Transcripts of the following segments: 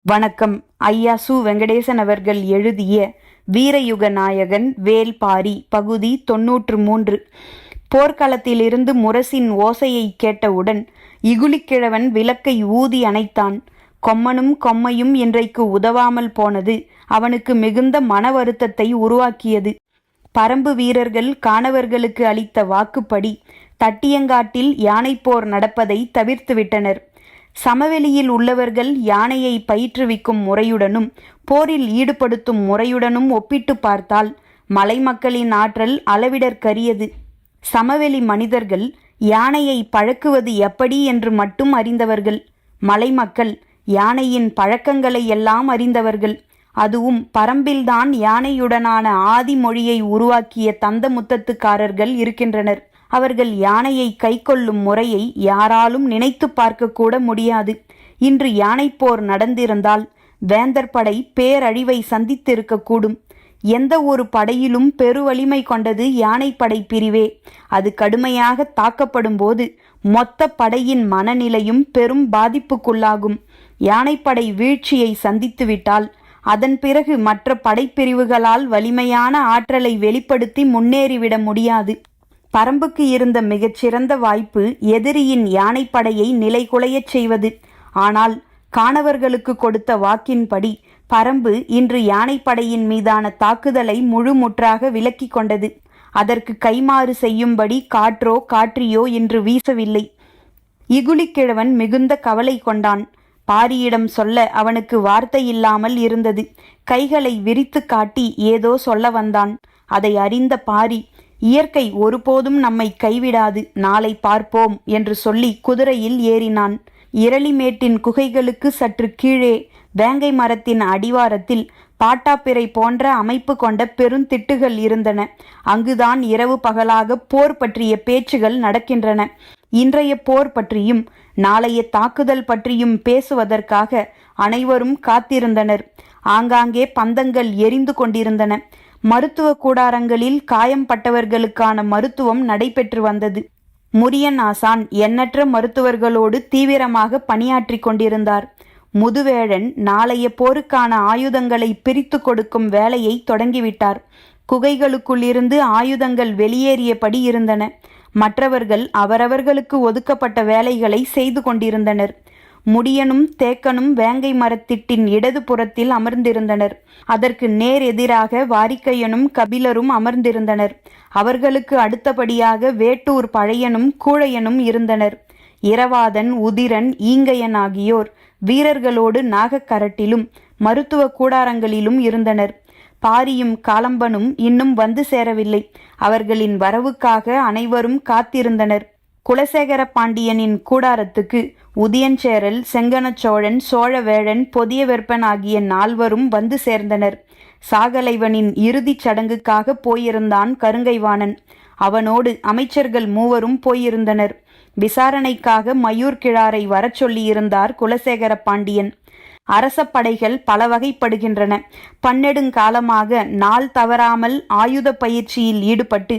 வணக்கம். ஐயா சு. வெங்கடேசன் அவர்கள் எழுதிய வீரயுக நாயகன் வேல்பாரி பகுதி 93. போர்க்களத்திலிருந்து முரசின் ஓசையை கேட்டவுடன் இகுலிக்கிழவன் விளக்கை ஊதி அணைத்தான். கொம்மனும் கொம்மையும் இன்றைக்கு உதவாமல் போனது அவனுக்கு மிகுந்த மன வருத்தத்தை உருவாக்கியது. பரம்பு வீரர்கள் காணவர்களுக்கு அளித்த வாக்குப்படி தட்டியங்காட்டில் யானைப்போர் நடப்பதை தவிர்த்துவிட்டனர். சமவெளியில் உள்ளவர்கள் யானையை பயிற்றுவிக்கும் முறையுடனும் போரில் ஈடுபடுத்தும் முறையுடனும் ஒப்பிட்டு பார்த்தால் மலை மக்களின் ஆற்றல் அளவிடற்கரியது. சமவெளி மனிதர்கள் யானையை பழக்குவது எப்படி என்று மட்டும் அறிந்தவர்கள். மலை மக்கள் யானையின் பழக்கங்களை எல்லாம் அறிந்தவர்கள். அதுவும் பரம்பில்தான் யானையுடனான ஆதி மொழியை உருவாக்கிய தந்த முத்தத்துக்காரர்கள் இருக்கின்றனர். அவர்கள் யானையை கைக்கொள்ளும் முறையை யாராலும் நினைத்து பார்க்க கூட முடியாது. இன்று யானைப்போர் நடந்திருந்தால் வேந்தர் படை பேரழிவை சந்தித்திருக்கக்கூடும். எந்த ஒரு படையிலும் பெருவலிமை கொண்டது யானைப்படை பிரிவே. அது கடுமையாக தாக்கப்படும் போது மொத்த படையின் மனநிலையும் பெரும் பாதிப்புக்குள்ளாகும். யானைப்படை வீழ்ச்சியை சந்தித்துவிட்டால் அதன் பிறகு மற்ற படைப்பிரிவுகளால் வலிமையான ஆற்றலை வெளிப்படுத்தி முன்னேறிவிட முடியாது. பரம்புக்கு இருந்த மிகச்சிறந்த வாய்ப்பு எதிரியின் யானைப்படையை நிலைகுலையச் செய்வது. ஆனால் காணவர்களுக்கு கொடுத்த வாக்கின்படி பரம்பு இன்று யானைப்படையின் மீதான தாக்குதலை முழுமுற்றாக விலக்கி கொண்டது. அதற்கு கைமாறு செய்யும்படி காற்றோ காற்றியோ இன்று வீசவில்லை. இகுலிக்கிழவன் மிகுந்த கவலை கொண்டான். பாரியிடம் சொல்ல அவனுக்கு வார்த்தை இல்லாமல் இருந்தது. கைகளை விரித்து காட்டி ஏதோ சொல்ல வந்தான். அதை அறிந்த பாரி, இயற்கை ஒருபோதும் நம்மை கைவிடாது, நாளை பார்ப்போம் என்று சொல்லி குதிரையில் ஏறினான். இரளிமேட்டின் குகைகளுக்கு சற்று கீழே வேங்கை மரத்தின் அடிவாரத்தில் பாட்டாப்பிரை போன்ற அமைப்பு கொண்ட பெருந்திட்டுகள் இருந்தன. அங்குதான் இரவு பகலாக போர் பற்றிய பேச்சுகள் நடக்கின்றன. இன்றைய போர் பற்றியும் நாளைய தாக்குதல் பற்றியும் பேசுவதற்காக அனைவரும் காத்திருந்தனர். ஆங்காங்கே பந்தங்கள் எரிந்து கொண்டிருந்தன. மருத்துவ கூடாரங்களில் காயம்பட்டவர்களுக்கான மருத்துவம் நடைபெற்று வந்தது. முரியன் ஆசான் எண்ணற்ற மருத்துவர்களோடு தீவிரமாக பணியாற்றி கொண்டிருந்தார். முதுவேழன் நாளைய போருக்கான ஆயுதங்களை பிரித்து கொடுக்கும் வேலையை தொடங்கிவிட்டார். குகைகளுக்குள்ளிருந்து ஆயுதங்கள் வெளியேறியபடி இருந்தன. மற்றவர்கள் அவரவர்களுக்கு ஒதுக்கப்பட்ட வேலைகளை செய்து கொண்டிருந்தனர். முடியனும் தேக்கனும் வேங்கை மரத்திட்டின் இடது புறத்தில் அமர்ந்திருந்தனர். அதற்கு நேர் எதிராக வாரிக்கையனும் கபிலரும் அமர்ந்திருந்தனர். அவர்களுக்கு அடுத்தபடியாக வேட்டூர் பழையனும் கூழையனும் இருந்தனர். இரவாதன், உதிரன், ஈங்கையன் ஆகியோர் வீரர்களோடு நாகக்கரட்டிலும் மருத்துவ கூடாரங்களிலும் இருந்தனர். பாரியும் காலம்பனும் இன்னும் வந்து சேரவில்லை. அவர்களின் வரவுக்காக அனைவரும் காத்திருந்தனர். குலசேகர பாண்டியனின் கூடாரத்துக்கு உதியஞ்சேரல், செங்கனச்சோழன், சோழவேழன், பொதியவெற்பன் ஆகிய 4வரும் வந்து சேர்ந்தனர். சாகலைவனின் இறுதிச் சடங்குக்காக போயிருந்தான் கருங்கைவாணன். அவனோடு அமைச்சர்கள் 3வரும் போயிருந்தனர். விசாரணைக்காக மயூர் கிழாரை வரச் சொல்லியிருந்தார் குலசேகர பாண்டியன். அரச படைகள் பல வகைப்படுகின்றன. பன்னெடுங்காலமாக நாள் தவறாமல் ஆயுத பயிற்சியில் ஈடுபட்டு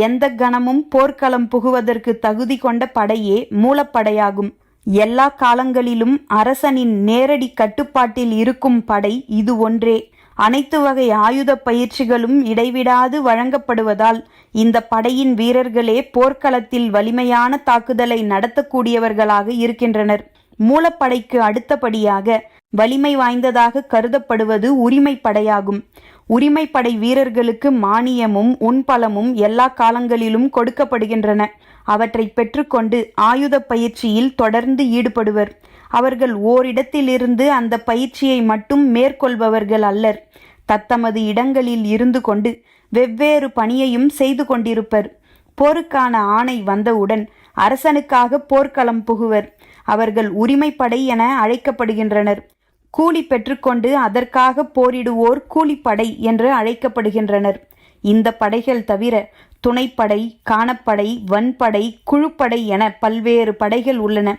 எந்த கணமும் போர்க்களம் புகுவதற்கு தகுதி கொண்ட படையே மூலப்படையாகும். எல்லா காலங்களிலும் அரசனின் நேரடி கட்டுப்பாட்டில் இருக்கும் படை இது ஒன்றே. அனைத்து வகை ஆயுத பயிற்சிகளும் இடைவிடாது வழங்கப்படுவதால் இந்த படையின் வீரர்களே போர்க்களத்தில் வலிமையான தாக்குதலை நடத்தக்கூடியவர்களாக இருக்கின்றனர். மூலப்படைக்கு அடுத்தபடியாக வலிமை வாய்ந்ததாக கருதப்படுவது உரிமைப்படையாகும். உரிமைப்படை வீரர்களுக்கு மானியமும் உண்பலமும் எல்லா காலங்களிலும் கொடுக்கப்படுகின்றன. அவற்றை பெற்றுக்கொண்டு ஆயுத பயிற்சியில் தொடர்ந்து ஈடுபடுவர். அவர்கள் ஓரிடத்திலிருந்து அந்த பயிற்சியை மட்டும் மேற்கொள்பவர்கள் அல்லர். தத்தமது இடங்களில் இருந்து கொண்டு வெவ்வேறு பணியையும் செய்து கொண்டிருப்பர். போருக்கான ஆணை வந்தவுடன் அரசனுக்காக போர்க்களம் புகுவர். அவர்கள் உரிமைப்படை என அழைக்கப்படுகின்றனர். கூலி பெற்றுக்கொண்டு அதற்காக போரிடுவோர் கூலிப்படை என்று அழைக்கப்படுகின்றனர். இந்த படைகள் தவிர துணைப்படை, காணப்படை, வன்படை, குழுப்படை என பல்வேறு படைகள் உள்ளன.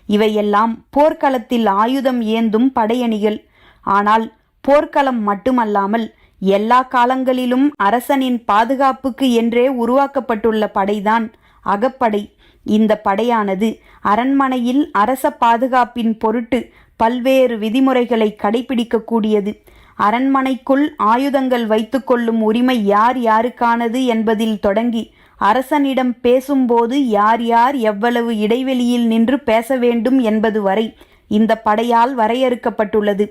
இவையெல்லாம் போர்க்களத்தில் ஆயுதம் ஏந்தும் படையணிகள். ஆனால் போர்க்களம் மட்டுமல்லாமல் எல்லா காலங்களிலும் அரசனின் பாதுகாப்புக்கு என்றே உருவாக்கப்பட்டுள்ள படைதான் அகப்படை. இந்த படையானது அரண்மனையில் அரச பாதுகாப்பின் பொருட்டு பல்வேறு விதிமுறைகளை கடைபிடிக்கக்கூடியது. அரண்மனைக்குள் ஆயுதங்கள் வைத்துக்கொள்ளும் உரிமை யார் யாருக்கானது என்பதில் தொடங்கி அரசனிடம் பேசும்போது யார் யார் எவ்வளவு இடைவெளியில் நின்று பேச வேண்டும் என்பது வரை இந்த படையால் வரையறுக்கப்பட்டுள்ளது.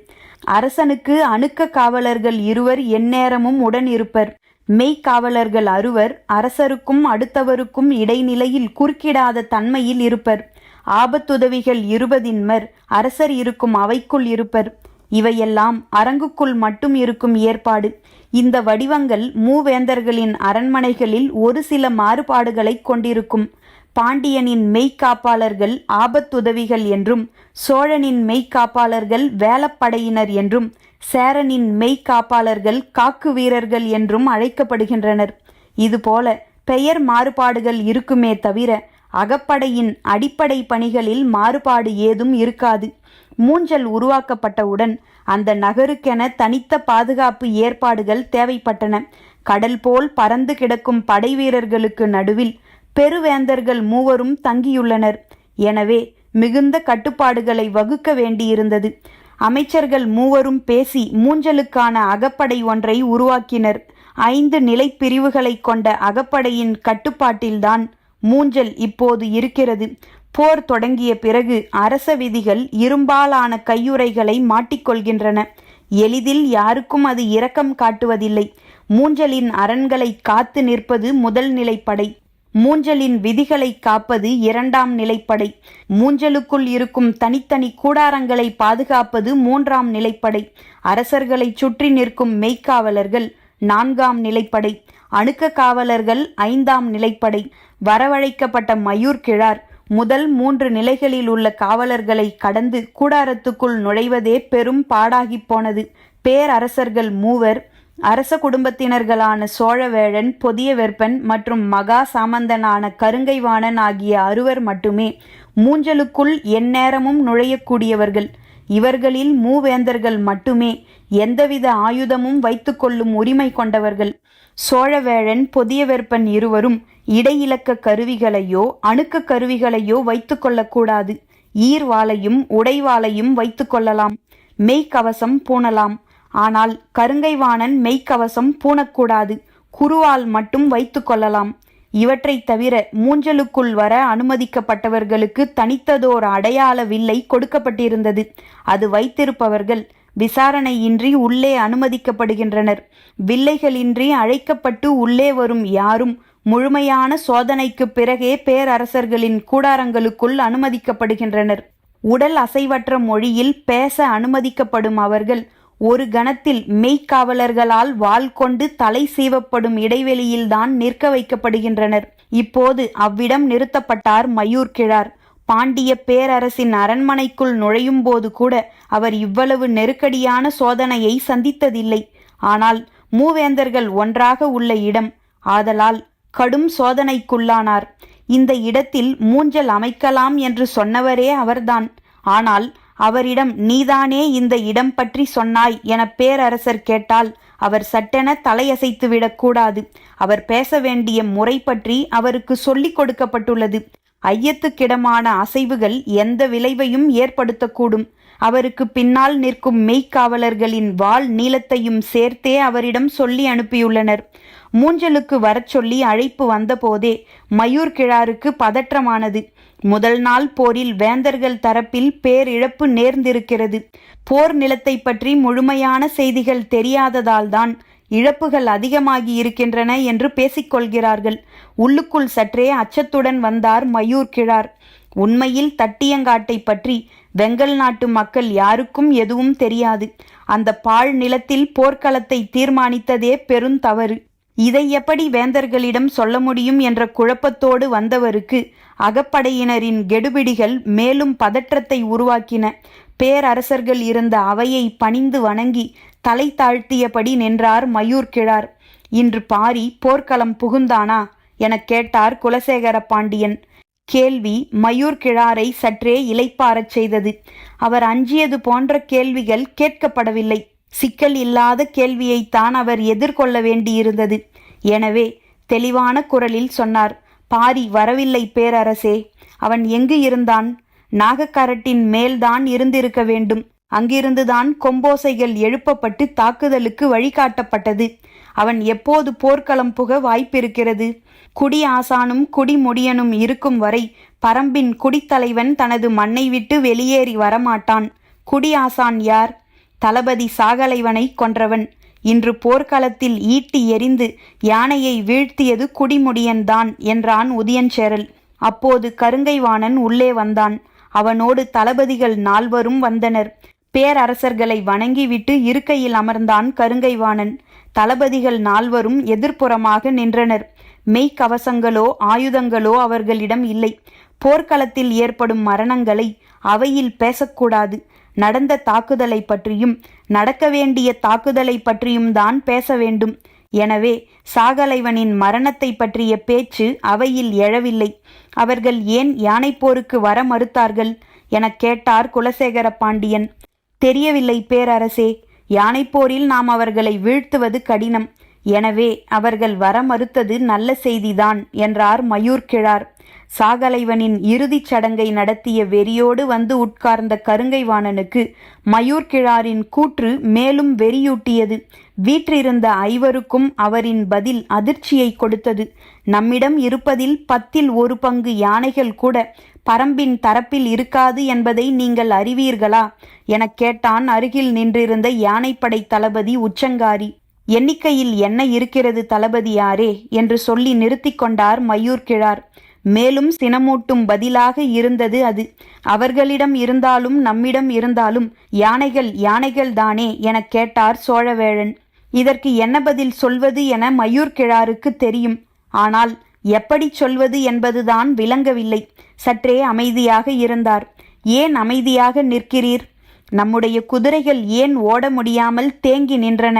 அரசனுக்கு அணுக்க காவலர்கள் 2 எந்நேரமும் உடன் இருப்பர். மெய்க்காவலர்கள் 6 அரசருக்கும் அடுத்தவருக்கும் இடைநிலையில் குறுக்கிடாத தன்மையில் இருப்பர். ஆபத்துதவிகள் 20 அரசர் இருக்கும் அவைக்குள் இருப்பர். இவையெல்லாம் அரங்குக்குள் மட்டும் இருக்கும் ஏற்பாடு. இந்த வடிவங்கள் மூவேந்தர்களின் அரண்மனைகளில் ஒரு சில மாறுபாடுகளை கொண்டிருக்கும். பாண்டியனின் மெய்க்காப்பாளர்கள் ஆபத்துதவிகள் என்றும், சோழனின் மெய்க்காப்பாளர்கள் வேலப்படையினர் என்றும், சேரனின் மெய்க்காப்பாளர்கள் காக்கு வீரர்கள் என்றும் அழைக்கப்படுகின்றனர். இதுபோல பெயர் மாறுபாடுகள் இருக்குமே தவிர அகப்படையின் அடிப்படை பணிகளில் மாறுபாடு ஏதும் இருக்காது. மூஞ்சல் உருவாக்கப்பட்டவுடன் அந்த நகருக்கென தனித்த பாதுகாப்பு ஏற்பாடுகள் தேவைப்பட்டன. கடல் போல் பறந்து கிடக்கும் படை வீரர்களுக்கு நடுவில் பெருவேந்தர்கள் 3 தங்கியுள்ளனர். எனவே மிகுந்த கட்டுப்பாடுகளை வகுக்க வேண்டியிருந்தது. அமைச்சர்கள் 3 பேசி மூஞ்சலுக்கான அகப்படை ஒன்றை உருவாக்கினர். 5 நிலைப்பிரிவுகளை கொண்ட அகப்படையின் கட்டுப்பாட்டில்தான் மூஞ்சல் இப்போது இருக்கிறது. போர் தொடங்கிய பிறகு அரச விதிகள் இரும்பாலான கையுறைகளை மாட்டிக்கொள்கின்றன. எளிதில் யாருக்கும் அது இரக்கம் காட்டுவதில்லை. மூஞ்சலின் அரண்களை காத்து நிற்பது முதல் நிலைப்படை. மூஞ்சலின் விதிகளை காப்பது 2ஆம் நிலைப்படை. மூஞ்சலுக்குள் இருக்கும் தனித்தனி கூடாரங்களை பாதுகாப்பது 3ஆம் நிலைப்படை. அரசர்களை சுற்றி நிற்கும் மெய்க்காவலர்கள் 4ஆம் நிலைப்படை. அணுக்க காவலர்கள் 5ஆம் நிலைப்படை. வரவழைக்கப்பட்ட மயூர் கிழார் முதல் 3 நிலைகளில் உள்ள காவலர்களை கடந்து கூடாரத்துக்குள் நுழைவதே பெரும் பாடாகிப் போனது. பேரரசர்கள் 3 அரச குடும்பத்தினர்களான சோழவேழன், பொதியவெற்பன் மற்றும் மகா சாமந்தனான கருங்கைவாணன் ஆகிய 6 மட்டுமே மூஞ்சலுக்குள் எந்நேரமும் நுழையக்கூடியவர்கள். இவர்களில் மூவேந்தர்கள் மட்டுமே எந்தவித ஆயுதமும் வைத்துக்கொள்ளும் உரிமை கொண்டவர்கள். சோழவேழன், பொதியவெற்பன் இருவரும் இடையிலக்க கருவிகளையோ அணுக்க கருவிகளையோ வைத்துக் கொள்ளக்கூடாது. ஈர்வாளையும் உடைவாளையும் வைத்துக் கொள்ளலாம். மெய்க்கவசம் பூணலாம். ஆனால் கருங்கைவாணன் மெய்க்கவசம் பூணக்கூடாது. குருவால் மட்டும் வைத்து கொள்ளலாம். இவற்றை தவிர மூஞ்சலுக்குள் வர அனுமதிக்கப்பட்டவர்களுக்கு தனித்ததோர் அடையாள வில்லை கொடுக்கப்பட்டிருந்தது. அது வைத்திருப்பவர்கள் விசாரணையின்றி உள்ளே அனுமதிக்கப்படுகின்றனர். வில்லைகளின்றி அழைக்கப்பட்டு உள்ளே வரும் யாரும் முழுமையான சோதனைக்கு பிறகே பேரரசர்களின் கூடாரங்களுக்குள் அனுமதிக்கப்படுகின்றனர். உடல் அசைவற்ற மொழியில் பேச அனுமதிக்கப்படும் அவர்கள் ஒரு கணத்தில் மெய்க்காவலர்களால் வாள் கொண்டு தலை சீவப்படும் இடைவெளியில்தான் நிற்க வைக்கப்படுகின்றனர். இப்போது அவ்விடம் நிறுத்தப்பட்டார் மயூர் கிழார். பாண்டிய பேரரசின் அரண்மனைக்குள் நுழையும் போது கூட அவர் இவ்வளவு நெருக்கடியான சோதனையை சந்தித்ததில்லை. ஆனால் மூவேந்தர்கள் ஒன்றாக உள்ள இடம் ஆதலால் கடும் சோதனைக்குள்ளானார். இந்த இடத்தில் மூஞ்சல் அமைக்கலாம் என்று சொன்னவரே அவர்தான். ஆனால் அவரிடம் நீதானே இந்த இடம் பற்றி சொன்னாய் என பேரரசர் கேட்டால் அவர் சட்டென தலையசைத்துவிடக் கூடாது. அவர் பேச வேண்டிய முறை பற்றி அவருக்கு சொல்லிக் கொடுக்கப்பட்டுள்ளது. ஐயத்துக்கிடமான அசைவுகள் எந்த விளைவையும் ஏற்படுத்தக்கூடும். அவருக்கு பின்னால் நிற்கும் மெய்க்காவலர்களின் வாள் நீளத்தையும் சேர்த்தே அவரிடம் சொல்லி அனுப்பியுள்ளனர். மூஞ்சலுக்கு வரச் சொல்லி அழைப்பு வந்தபோதே மயூர் கிழாருக்கு பதற்றமானது. முதல் நாள் போரில் வேந்தர்கள் தரப்பில் பேரிழப்பு நேர்ந்திருக்கிறது. போர் நிலத்தை பற்றி முழுமையான செய்திகள் தெரியாததால்தான் இழப்புகள் அதிகமாகி இருக்கின்றன என்று பேசிக்கொள்கிறார்கள். உள்ளுக்குள் சற்றே அச்சத்துடன் வந்தார் மயூர் கிழார். உண்மையில் தட்டியங்காட்டை பற்றி வெங்கல் நாட்டு மக்கள் யாருக்கும் எதுவும் தெரியாது. அந்த பாழ் நிலத்தில் போர்க்களத்தை தீர்மானித்ததே பெருந்தவறு. இதை எப்படி வேந்தர்களிடம் சொல்ல முடியும் என்ற குழப்பத்தோடு வந்தவருக்கு அகப்படையினரின் கெடுபிடிகள் மேலும் பதற்றத்தை உருவாக்கின. பேரரசர்கள் இருந்த அவையை பணிந்து வணங்கி தலை தாழ்த்தியபடி நின்றார் மயூர் கிழார். இன்று பாரி போர்க்களம் புகுந்தானா எனக் கேட்டார் குலசேகர பாண்டியன். கேள்வி மயூர் கிழாரை சற்றே இளைப்பாறச் செய்தது. அவர் அஞ்சியது போன்ற கேள்விகள் கேட்கப்படவில்லை. சிக்கல் இல்லாத கேள்வியைத்தான் அவர் எதிர்கொள்ள வேண்டியிருந்தது. எனவே தெளிவான குரலில் சொன்னார், பாரி வரவில்லை பேரரசே. அவன் எங்கு இருந்தான்? நாகக்கரட்டின் மேல்தான் இருந்திருக்க வேண்டும். அங்கிருந்துதான் கொம்போசைகள் எழுப்பப்பட்டு தாக்குதலுக்கு வழிகாட்டப்பட்டது. அவன் எப்போது போர்க்களம் புக வாய்ப்பிருக்கிறது? குடி ஆசானும் குடிமுடியனும் இருக்கும் வரை பரம்பின் குடித்தலைவன் தனது மண்ணை விட்டு வெளியேறி வரமாட்டான். குடி ஆசான் யார்? தளபதி சாகலைவனை கொன்றவன். இன்று போர்க்களத்தில் ஈட்டி எறிந்து யானையை வீழ்த்தியது குடிமுடியன்தான் என்றான் உதியஞ்சேரல். அப்போது கருங்கைவாணன் உள்ளே வந்தான். அவனோடு தளபதிகள் 4 வந்தனர். பேரரசர்களை வணங்கிவிட்டு இருக்கையில் அமர்ந்தான் கருங்கைவாணன். தளபதிகள் 4 எதிர்ப்புறமாக நின்றனர். மெய்க்கவசங்களோ ஆயுதங்களோ அவர்களிடம் இல்லை. போர்க்களத்தில் ஏற்படும் மரணங்களை அவையில் பேசக்கூடாது. நடந்த தாக்குதலை பற்றியும் நடக்க வேண்டிய தாக்குதலை பற்றியும் தான் பேச வேண்டும். எனவே சாகலைவனின் மரணத்தை பற்றிய பேச்சு அவையில் எழவில்லை. அவர்கள் ஏன் யானைப்போருக்கு வர மறுத்தார்கள் எனக் கேட்டார் குலசேகர பாண்டியன். தெரியவில்லை பேரரசே. யானைப்போரில் நாம் அவர்களை வீழ்த்துவது கடினம். எனவே அவர்கள் வர மறுத்தது நல்ல செய்திதான் என்றார் மயூர்கிழார். சாகலைவனின் இறுதிச் சடங்கை நடத்திய வெறியோடு வந்து உட்கார்ந்த கருங்கைவாணனுக்கு மயூர்கிழாரின் கூற்று மேலும் வெறியூட்டியது. வீற்றிருந்த 5 அவரின் பதில் அதிர்ச்சியை கொடுத்தது. நம்மிடம் இருப்பதில் 10ல் 1 பங்கு யானைகள் கூட பரம்பின் தரப்பில் இருக்காது என்பதை நீங்கள் அறிவீர்களா எனக் கேட்டான் அருகில் நின்றிருந்த யானைப்படை தளபதி உச்சங்காரி. எண்ணிக்கையில் என்ன இருக்கிறது தளபதியாரே என்று சொல்லி நிறுத்தி கொண்டார் மயூர்கிழார். மேலும் சினமூட்டும் பதிலாக இருந்தது அது. அவர்களிடம் இருந்தாலும் நம்மிடம் இருந்தாலும் யானைகள் யானைகள் தானே எனக் கேட்டார் சோழவேழன். இதற்கு என்ன பதில் சொல்வது என மயூர்கிழாருக்கு தெரியும். ஆனால் எப்படி சொல்வது என்பதுதான் விளங்கவில்லை. சற்றே அமைதியாக இருந்தார். ஏன் அமைதியாக நிற்கிறீர்? நம்முடைய குதிரைகள் ஏன் ஓட முடியாமல் தேங்கி நின்றன?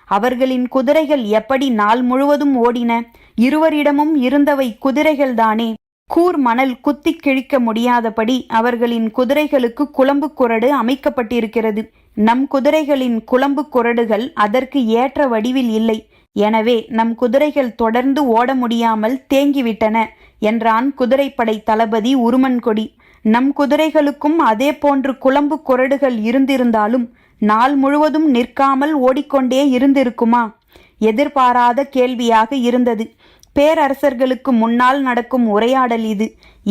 அவர்களின் குதிரைகள் எப்படி நாள் முழுவதும் ஓடின? இருவரிடமும் இருந்தவை குதிரைகள்தானே. கூர் மணல் குத்தி கிழிக்க முடியாதபடி அவர்களின் குதிரைகளுக்கு குளம்பு குரடு அமைக்கப்பட்டிருக்கிறது. நம் குதிரைகளின் குளம்பு குரடுகள் அதற்கு ஏற்ற வடிவில் இல்லை. எனவே நம் குதிரைகள் தொடர்ந்து ஓட முடியாமல் தேங்கிவிட்டன என்றான் குதிரைப்படை தளபதி உருமன்கொடி. நம் குதிரைகளுக்கும் அதே போன்று குளம்பு குரடுகள் இருந்திருந்தாலும் நாள் முழுவதும் நிற்காமல் ஓடிக்கொண்டே இருந்திருக்குமா? எதிர்பாராத கேள்வியாக இருந்தது. பேரரசர்களுக்கு முன்னால் நடக்கும் உரையாடல் இது.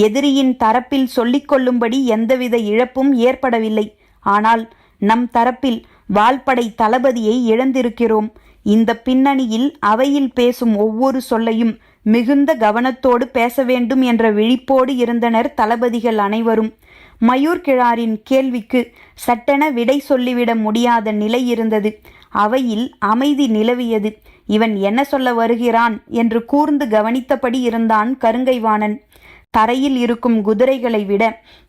எதிரியின் தரப்பில் சொல்லிக்கொள்ளும்படி எந்தவித இழப்பும் ஏற்படவில்லை. ஆனால் நம் தரப்பில் வாள்படை தளபதியை இழந்திருக்கிறோம். இந்த பின்னணியில் அவையில் பேசும் ஒவ்வொரு சொல்லையும் மிகுந்த கவனத்தோடு பேச வேண்டும் என்ற விழிப்போடு இருந்தனர் தளபதிகள் அனைவரும். மயூர்கிழாரின் கேள்விக்கு சட்டென விடை சொல்லிவிட முடியாத நிலை இருந்தது. அவையில் அமைதி நிலவியது. இவன் என்ன சொல்ல வருகிறான் என்று கூர்ந்து கவனித்தபடி இருந்தான் கருங்கைவாணன். தரையில் இருக்கும் குதிரைகளை விட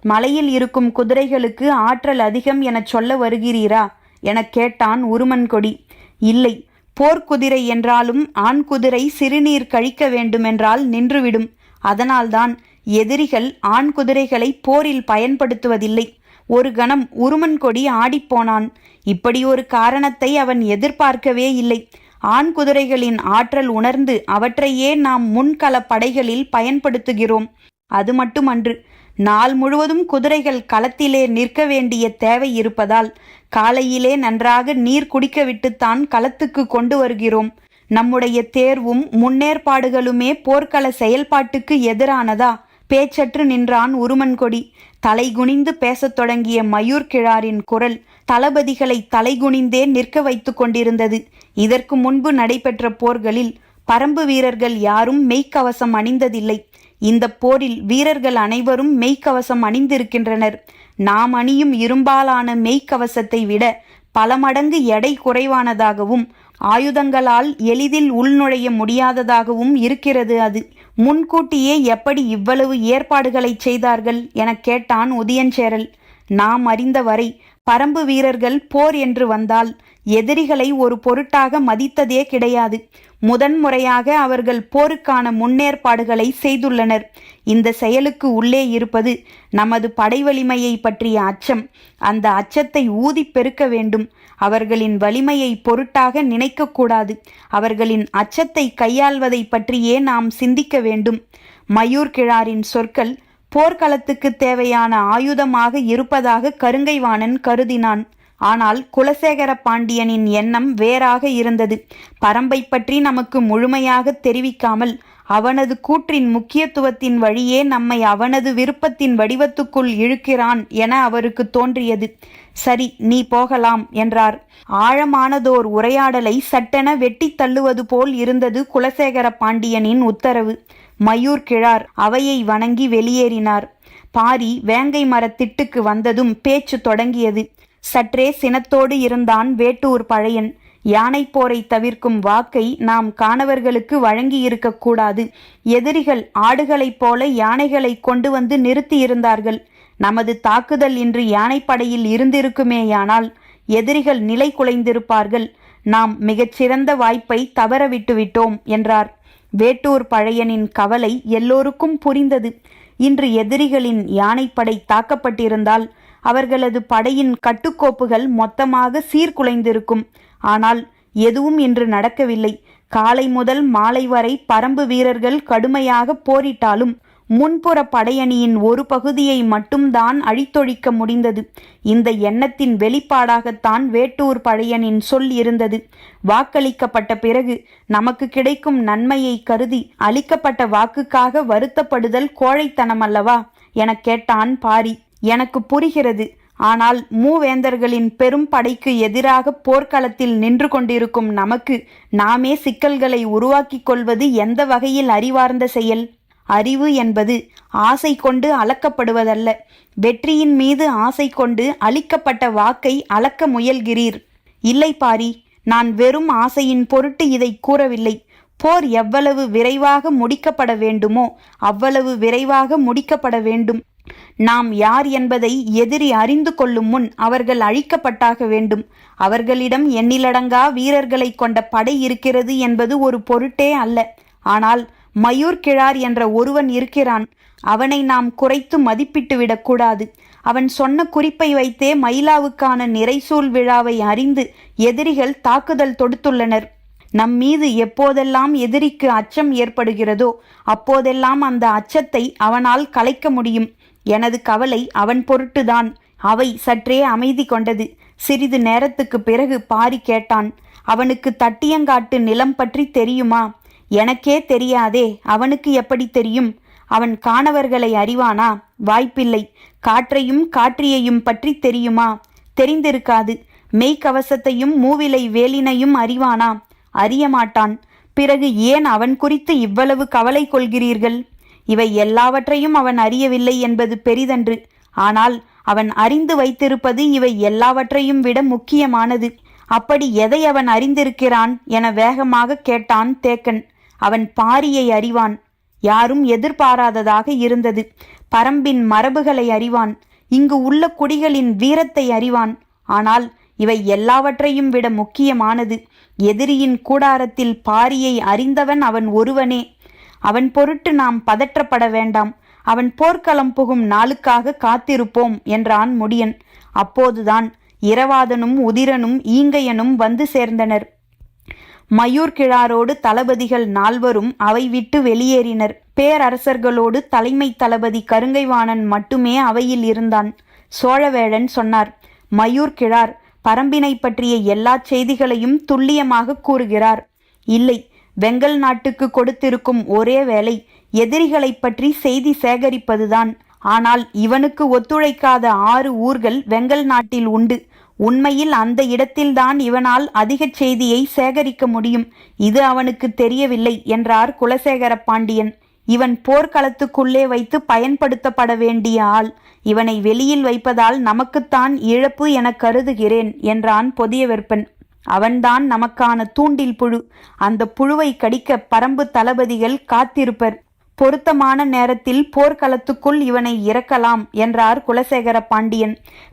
மலையில் இருக்கும் குதிரைகளுக்கு ஆற்றல் அதிகம் எனச் சொல்ல வருகிறீரா எனக் கேட்டான் உருமன்கொடி. இல்லை, போர்க்குதிரை என்றாலும் ஆண் குதிரை சிறுநீர் கழிக்க வேண்டுமென்றால் நின்றுவிடும். அதனால்தான் எதிரிகள் ஆண் குதிரைகளை போரில் பயன்படுத்துவதில்லை. ஒரு கணம் உருமன்கொடி ஆடிப்போனான். இப்படி ஒரு காரணத்தை அவன் எதிர்பார்க்கவே இல்லை. ஆண் குதிரைகளின் ஆற்றல் உணர்ந்து அவற்றையே நாம் முன்கள படைகளில் பயன்படுத்துகிறோம். அது மட்டுமன்று, நாள் முழுவதும் குதிரைகள் களத்திலே நிற்க வேண்டிய தேவை இருப்பதால் காலையிலே நன்றாக நீர் குடிக்க விட்டுத்தான் களத்துக்கு கொண்டு வருகிறோம். நம்முடைய தேர்வும் முன்னேற்பாடுகளுமே போர்க்கள செயல்பாட்டுக்கு எதிரானதா? பேச்சற்று நின்றான் உருமன்கொடி. தலைகுனிந்து பேசத் தொடங்கிய மயூர்கிழாரின் குரல் தளபதிகளை தலைகுனிந்தே நிற்க வைத்து கொண்டிருந்தது. இதற்கு முன்பு நடைபெற்ற போர்களில் பரம்பு வீரர்கள் யாரும் மெய்க்கவசம் அணிந்ததில்லை. இந்த போரில் வீரர்கள் அனைவரும் மெய்க்கவசம் அணிந்திருக்கின்றனர். நாம் அணியும் இரும்பாலான மெய்க்கவசத்தை விட பல மடங்கு எடை குறைவானதாகவும் ஆயுதங்களால் எளிதில் உள்நுழைய முடியாததாகவும் இருக்கிறது. அது முன்கூட்டியே எப்படி இவ்வளவு ஏற்பாடுகளை செய்தார்கள் எனக் கேட்டான் உதியஞ்சேரல். நாம் அறிந்தவரை பரம்பு வீரர்கள் போர் என்று வந்தால் எதிரிகளை ஒரு பொருட்டாக மதித்ததே கிடையாது. முதன்முறையாக அவர்கள் போருக்கான முன்னேற்பாடுகளை செய்துள்ளனர். இந்த செயலுக்கு உள்ளே இருப்பது நமது படை வலிமையை பற்றிய அச்சம். அந்த அச்சத்தை ஊதி பெருக்க வேண்டும். அவர்களின் வலிமையை பொருட்டாக நினைக்கக்கூடாது. அவர்களின் அச்சத்தை கையாள்வதை பற்றியே நாம் சிந்திக்க வேண்டும். மயூர்கிழாரின் சொற்கள் போர்க்களத்துக்கு தேவையான ஆயுதமாக இருப்பதாக கருங்கைவாணன் கருதினான். ஆனால் குலசேகர பாண்டியனின் எண்ணம் வேறாக இருந்தது. பரம்பை பற்றி நமக்கு முழுமையாக தெரிவிக்காமல் அவனது கூற்றின் முக்கியத்துவத்தின் வழியே நம்மை அவனது விருப்பத்தின் வடிவத்துக்குள் இழுக்கிறான் என அவருக்கு தோன்றியது. சரி, நீ போகலாம் என்றார். ஆழமானதோர் உரையாடலை சட்டென வெட்டி தள்ளுவது போல் இருந்தது குலசேகர பாண்டியனின் உத்தரவு. மயூர் கிழார் அவையை வணங்கி வெளியேறினார். பாரி வேங்கை மரத்திட்டுக்கு வந்ததும் பேச்சு தொடங்கியது. சற்றே சினத்தோடு இருந்தான் வேட்டூர் பழையன். யானை போரை தவிர்க்கும் வாக்கை நாம் காணவர்களுக்கு வழங்கியிருக்க கூடாது. எதிரிகள் ஆடுகளைப் போல யானைகளை கொண்டு வந்து நிறுத்தியிருந்தார்கள். நமது தாக்குதல் இன்று யானைப்படையில் இருந்திருக்குமேயானால் எதிரிகள் நிலை குலைந்திருப்பார்கள். நாம் மிகச்சிறந்த வாய்ப்பை தவற விட்டுவிட்டோம் என்றார். வேட்டூர் பழையனின் கவலை எல்லோருக்கும் புரிந்தது. இன்று எதிரிகளின் யானைப்படை தாக்கப்பட்டிருந்தால் அவர்களது படையின் கட்டுக்கோப்புகள் மொத்தமாக சீர்குலைந்திருக்கும். ஆனால் எதுவும் இன்று நடக்கவில்லை. காலை முதல் மாலை வரை பரம்பு வீரர்கள் கடுமையாக போரிட்டாலும் முன்புற படையணியின் ஒரு பகுதியை மட்டும்தான் அழித்தொழிக்க முடிந்தது. இந்த எண்ணத்தின் வெளிப்பாடாகத்தான் வேட்டூர் பழையனின் சொல் இருந்தது. வாக்களிக்கப்பட்ட பிறகு நமக்கு கிடைக்கும் நன்மையை கருதி அளிக்கப்பட்ட வாக்குக்காக வருத்தப்படுதல் கோழைத்தனமல்லவா எனக் கேட்டான் பாரி. எனக்கு புரிகிறது. ஆனால் மூவேந்தர்களின் பெரும் படைக்கு எதிராக போர்க்களத்தில் நின்று கொண்டிருக்கும் நமக்கு நாமே சிக்கல்களை உருவாக்கிக் கொள்வது எந்த வகையில் அறிவார்ந்த செயல்? அறிவு என்பது ஆசை கொண்டு அளக்கப்படுவதல்ல. வெற்றியின் மீது ஆசை கொண்டு அளிக்கப்பட்ட வாக்கை அளக்க முயல்கிறீர். இல்லை பாரி, நான் வெறும் ஆசையின் பொருட்டு இதை கூறவில்லை. போர் எவ்வளவு விரைவாக முடிக்கப்பட வேண்டுமோ அவ்வளவு விரைவாக முடிக்கப்பட வேண்டும். நாம் யார் என்பதை எதிரி அறிந்து கொள்ளும் முன் அவர்கள் அழிக்கப்பட்டாக வேண்டும். அவர்களிடம் எண்ணிலடங்கா வீரர்களை கொண்ட படை இருக்கிறது என்பது ஒரு பொருட்டே அல்ல. ஆனால் மயூர் கிழார் என்ற ஒருவன் இருக்கிறான். அவனை நாம் குறைத்து மதிப்பிட்டு விடக்கூடாது. அவன் சொன்ன குறிப்பை வைத்தே மயிலாவுக்கான நிறைசூல் விழாவை அறிந்து எதிரிகள் தாக்குதல் தொடுத்துள்ளனர். நம் மீது எப்போதெல்லாம் எதிரிக்கு அச்சம் ஏற்படுகிறதோ அப்போதெல்லாம் அந்த அச்சத்தை அவனால் கலைக்க முடியும். எனது கவலை அவன் பொருட்டுதான். அவை சற்றே அமைதி கொண்டது. சிறிது நேரத்துக்கு பிறகு பாரி கேட்டான், அவனுக்கு தட்டியங்காட்டு நிலம் பற்றி தெரியுமா? எனக்கே தெரியாதே, அவனுக்கு எப்படி தெரியும்? அவன் காணவர்களை அறிவானா? வாய்ப்பில்லை. காற்றையும் காற்றியையும் பற்றி தெரியுமா? தெரிந்திருக்காது. மெய்க்கவசத்தையும் மூவிலை வேலினையும் அறிவானா? அறியமாட்டான். பிறகு ஏன் அவன் குறித்து இவ்வளவு கவலை கொள்கிறீர்கள்? இவை எல்லாவற்றையும் அவன் அறியவில்லை என்பது பெரிதன்று. ஆனால் அவன் அறிந்து வைத்திருப்பது இவை எல்லாவற்றையும் விட முக்கியமானது. அப்படி எதை அவன் அறிந்திருக்கிறான் என வேகமாக கேட்டான் தேக்கன். அவன் பாரியை அறிவான். யாரும் எதிர்பாராததாக இருந்தது. பரம்பின் மரபுகளை அறிவான். இங்கு உள்ள குடிகளின் வீரத்தை அறிவான். ஆனால் இவை எல்லாவற்றையும் விட முக்கியமானது, எதிரியின் கூடாரத்தில் பாரியை அறிந்தவன் அவன் ஒருவனே. அவன் பொருட்டு நாம் பதற்றப்பட வேண்டாம். அவன் போர்க்களம் புகும் நாளுக்காக காத்திருப்போம் என்றான் முடியன். அப்போதுதான் இரவாதனும் உதிரனும் ஈங்கையனும் வந்து சேர்ந்தனர். மயூர் கிழாரோடு தளபதிகள் 4 அவை விட்டு வெளியேறினர். பேரரசர்களோடு தலைமை தளபதி கருங்கைவாணன் மட்டுமே அவையில் இருந்தான். சோழவேளன் சொன்னார், மயூர் கிழார் பரம்பினை பற்றிய எல்லா செய்திகளையும் துல்லியமாக கூறுகிறார். இல்லை, வெங்கல் நாட்டுக்கு கொடுத்திருக்கும் ஒரே வேலை எதிரிகளை பற்றி செய்தி சேகரிப்பதுதான். ஆனால் இவனுக்கு ஒத்துழைக்காத 6 ஊர்கள் வெங்கல் நாட்டில் உண்டு. உண்மையில் அந்த இடத்தில்தான் இவனால் அதிக செய்தியை சேகரிக்க முடியும். இது அவனுக்கு தெரியவில்லை என்றார் குலசேகர பாண்டியன். இவன் போர்க்களத்துக்குள்ளே வைத்து பயன்படுத்தப்பட வேண்டிய ஆள். இவனை வெளியில் வைப்பதால் நமக்குத்தான் இழப்பு என கருதுகிறேன் என்றான் பொதியவெற்பன். அவன்தான் நமக்கான தூண்டில் புழு. அந்த புழுவை கடிக்க பரம்பு தளபதிகள் காத்திருப்பர். பொருத்தமான நேரத்தில் போர்க்களத்துக்குள் இவனை இறக்கலாம் என்றார் குலசேகர பாண்டியன்.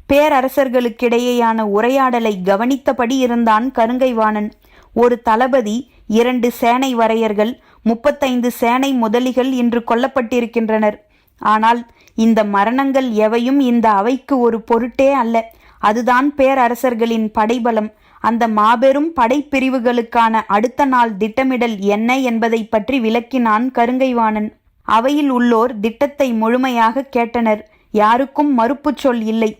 பேரரசர்களுக்கிடையேயான உரையாடலை கவனித்தபடி இருந்தான் கருங்கைவாணன். ஒரு தளபதி, 2 சேனை வரையர்கள், 35 சேனை முதலிகள் இன்று கொல்லப்பட்டிருக்கின்றனர். ஆனால் இந்த மரணங்கள் எவையும் இந்த அவைக்கு ஒரு பொருட்டே அல்ல. அதுதான் பேரரசர்களின் படைபலம். அந்த மாபெரும் படைப்பிரிவுகளுக்கான அடுத்த நாள் திட்டமிடல் என்ன என்பதை பற்றி விளக்கினான் கருங்கைவாணன். அவையில் உள்ளோர் திட்டத்தை முழுமையாக கேட்டனர். யாருக்கும் மறுப்பு சொல் இல்லை.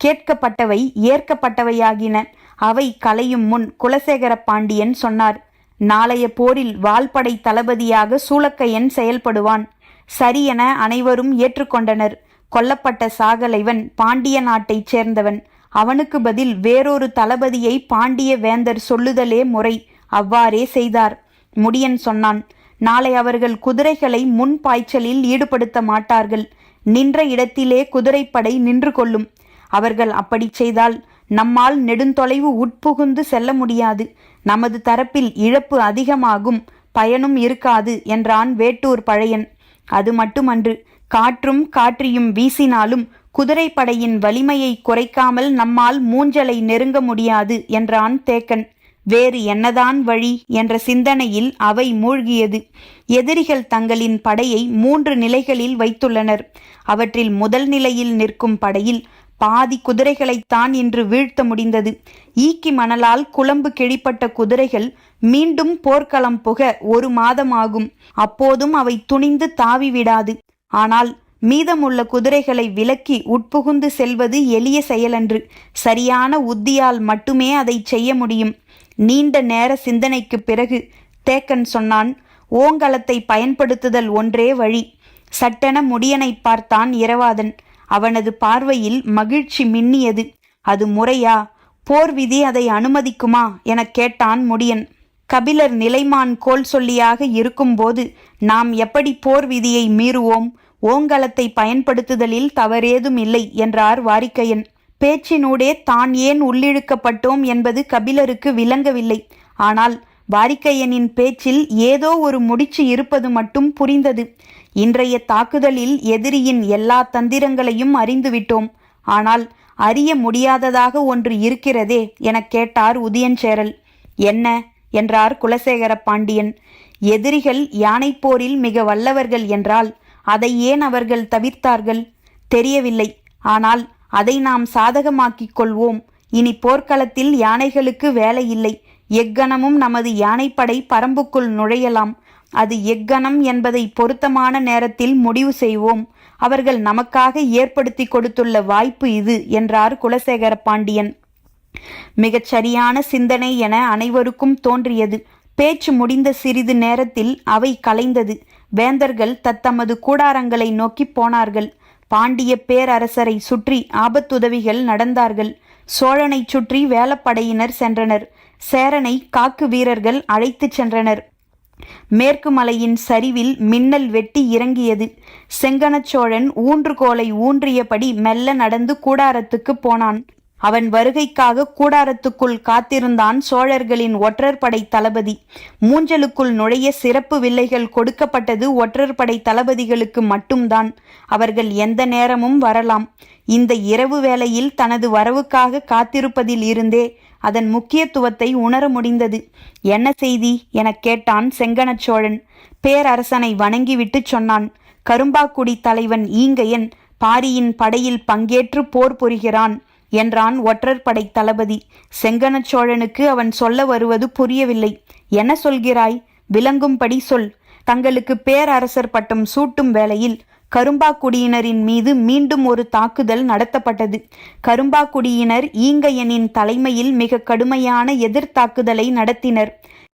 கேட்கப்பட்டவை ஏற்கப்பட்டவையாகின. அவை கலையும் முன் குலசேகர பாண்டியன் சொன்னார், நாளைய போரில் வால்படை தளபதியாக சூளக்கையன் செயல்படுவான். சரியென அனைவரும் ஏற்றுக்கொண்டனர். கொல்லப்பட்ட சாகலைவன் பாண்டிய நாட்டைச் சேர்ந்தவன். அவனுக்கு பதில் வேறொரு தளபதியை பாண்டிய வேந்தர் சொல்லுதலே முறை. அவ்வாறே செய்தார். முடியன் சொன்னான், நாளை அவர்கள் குதிரைகளை முன் பாய்ச்சலில் ஈடுபடுத்த மாட்டார்கள். நின்ற இடத்திலே குதிரைப்படை நின்று கொள்ளும். அவர்கள் அப்படி செய்தால் நம்மால் நெடுந்தொலைவு உட்புகுந்து செல்ல முடியாது. நமது தரப்பில் இழப்பு அதிகமாகும், பயனும் இருக்காது என்றான் வேட்டூர் பழையன். அது மட்டுமன்று, காற்றும் காற்றியும் வீசினாலும் குதிரைப்படையின் வலிமையை குறைக்காமல் நம்மால் மூஞ்சலை நெருங்க முடியாது என்றான் தேக்கன். வேறு என்னதான் வழி என்ற சிந்தனையில் அவை மூழ்கியது. எதிரிகள் தங்களின் படையை 3 நிலைகளில் வைத்துள்ளனர். அவற்றில் முதல் நிலையில் நிற்கும் படையில் பாதி குதிரைகளைத்தான் இன்று வீழ்த்த முடிந்தது. ஈக்கி மணலால் குழம்பு கிழிப்பட்ட குதிரைகள் மீண்டும் போர்க்களம் புக 1 மாதம் ஆகும். அப்போதும் அவை துணிந்து தாவி விடாது. ஆனால் மீதமுள்ள குதிரைகளை விலக்கி உட்புகுந்து செல்வது எளிய செயலன்று. சரியான உத்தியால் மட்டுமே அதை செய்ய முடியும். நீண்ட நேர சிந்தனைக்கு பிறகு தேக்கன் சொன்னான், ஓங்கலத்தை பயன்படுத்துதல் ஒன்றே வழி. சட்டென முடியனை பார்த்தான் இரவாதன். அவனது பார்வையில் மகிழ்ச்சி மின்னியது. அது முறையா? போர் விதி அதை அனுமதிக்குமா எனக் கேட்டான் முடியன். கபிலர் நிலைமான் கோல் சொல்லியாக இருக்கும்போது நாம் எப்படி போர் விதியை மீறுவோம்? ஓங்கலத்தை பயன்படுத்துதலில் தவறேதும் இல்லை என்றார் வாரிக்கையன். பேச்சினூடே தான் ஏன் உள்ளிழுக்கப்பட்டோம் என்பது கபிலருக்கு விளங்கவில்லை. ஆனால் வாரிக்கையனின் பேச்சில் ஏதோ ஒரு முடிச்சு இருப்பது மட்டும் புரிந்தது. இன்றைய தாக்குதலில் எதிரியின் எல்லா தந்திரங்களையும் அறிந்துவிட்டோம். ஆனால் அறிய முடியாததாக ஒன்று இருக்கிறதே எனக் கேட்டார் உதியஞ்சேரல். என்ன என்றார் குலசேகர பாண்டியன். எதிரிகள் யானைப்போரில் மிக வல்லவர்கள் என்றால் அதை ஏன் அவர்கள் தவிர்த்தார்கள்? தெரியவில்லை. ஆனால் அதை நாம் சாதகமாக்கிக் கொள்வோம். இனி போர்க்களத்தில் யானைகளுக்கு வேலை இல்லை. எக்கணமும் நமது யானைப்படை பரம்புக்குள் நுழையலாம். அது எக்கணம் என்பதை பொருத்தமான நேரத்தில் முடிவு செய்வோம். அவர்கள் நமக்காக ஏற்படுத்தி கொடுத்துள்ள வாய்ப்பு இது என்றார் குலசேகர பாண்டியன். மிகச் சரியான சிந்தனை என அனைவருக்கும் தோன்றியது. பேச்சு முடிந்த சிறிது நேரத்தில் அவை கலைந்தது. வேந்தர்கள் தத்தமது கூடாரங்களை நோக்கி போனார்கள். பாண்டிய பேரரசரை சுற்றி ஆபத்துதவிகள் நடந்தார்கள். சோழனை சுற்றி வேலப்படையினர் சென்றனர். சேரனை காக்கு வீரர்கள் அழைத்துச் சென்றனர். மேற்கு மலையின் சரிவில் மின்னல் வெட்டி இறங்கியது. செங்கணச்சோழன் ஊன்றுகோலை ஊன்றியபடி மெல்ல நடந்து கூடாரத்துக்கு போனான். அவன் வருகைக்காக கூடாரத்துக்குள் காத்திருந்தான் சோழர்களின் ஒற்றற்படை தளபதி. மூஞ்சலுக்குள் நுழைய சிறப்பு வில்லைகள் கொடுக்கப்பட்டது ஒற்றற்படை தளபதிகளுக்கு மட்டும்தான். அவர்கள் எந்த நேரமும் வரலாம். இந்த இரவு வேளையில் தனது வரவுக்காக காத்திருப்பதில் இருந்தே அதன் முக்கியத்துவத்தை உணர முடிந்தது. என்ன செய்தி எனக் கேட்டான் செங்கணச்சோழன். பேரரசனை வணங்கிவிட்டு சொன்னான், கரும்பாக்குடி தலைவன் ஈங்கையன் பாரியின் படையில் பங்கேற்று போர் புரிகிறான் என்றான் ஒற்றற்படை தளபதி. செங்கணச்சோழனுக்கு அவன் சொல்ல வருவது புரியவில்லை. என்ன சொல்கிறாய்? விளங்கும்படி சொல். தங்களுக்கு பேரரசர் பட்டம் சூட்டும் வேளையில் கரும்பாக்குடியினரின் மீது மீண்டும் ஒரு தாக்குதல் நடத்தப்பட்டது. கரும்பாக்குடியினர் ஈங்கையனின் தலைமையில் மிக கடுமையான எதிர்த்தாக்குதலை நடத்தினர்.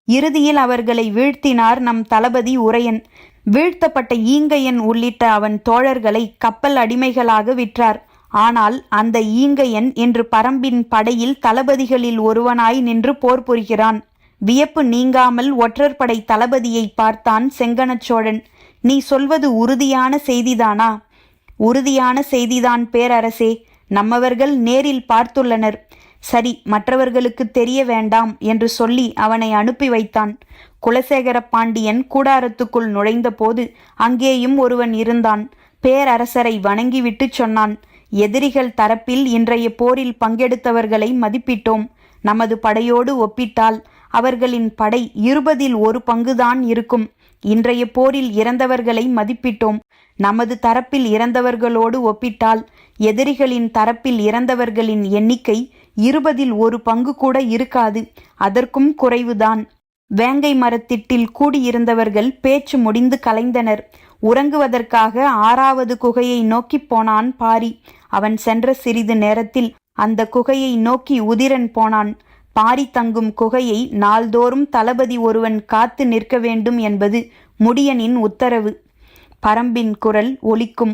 இறுதியில் அவர்களை வீழ்த்தினார் நம் தளபதி உரையன். வீழ்த்தப்பட்ட ஈங்கையன் உள்ளிட்ட அவன் தோழர்களை கப்பல் அடிமைகளாக விற்றார். ஆனால் அந்த ஈங்கையன் இன்று பரம்பின் படையில் தளபதிகளில் ஒருவனாய் நின்று போர் புரிகிறான். வியப்பு நீங்காமல் ஒற்றற்படை தளபதியை பார்த்தான் செங்கணச்சோழன். நீ சொல்வது உறுதியான செய்திதானா? உறுதியான செய்திதான் பேரரசே. நம்மவர்கள் நேரில் பார்த்துள்ளனர். சரி, மற்றவர்களுக்கு தெரிய வேண்டாம் என்று சொல்லி அவனை அனுப்பி வைத்தான். குலசேகர பாண்டியன் கூடாரத்துக்குள் நுழைந்த போது அங்கேயும் ஒருவன் இருந்தான். பேரரசரை வணங்கிவிட்டு சொன்னான், எதிரிகள் தரப்பில் இன்றைய போரில் பங்கெடுத்தவர்களை மதிப்பிட்டோம். நமது படையோடு ஒப்பிட்டால் அவர்களின் படை 20ல் 1 பங்குதான் இருக்கும். இன்றைய போரில் இறந்தவர்களை மதிப்பிட்டோம். நமது தரப்பில் இறந்தவர்களோடு ஒப்பிட்டால் எதிரிகளின் தரப்பில் இறந்தவர்களின் எண்ணிக்கை 20ல் 1 பங்கு கூட இருக்காது. அதற்கும் குறைவுதான். வேங்கை மரத்திட்டில் கூடியிருந்தவர்கள் பேச்சு முடிந்து கலைந்தனர். உறங்குவதற்காக 6வது குகையை நோக்கிப் போனான் பாரி. அவன் சென்ற சிறிது நேரத்தில் அந்த குகையை நோக்கி உதிரன் போனான். பாரி தங்கும் குகையை நாள்தோறும் தளபதி ஒருவன் காத்து நிற்க வேண்டும் என்பது முடியனின் உத்தரவு. பரம்பின் குரல் ஒலிக்கும்.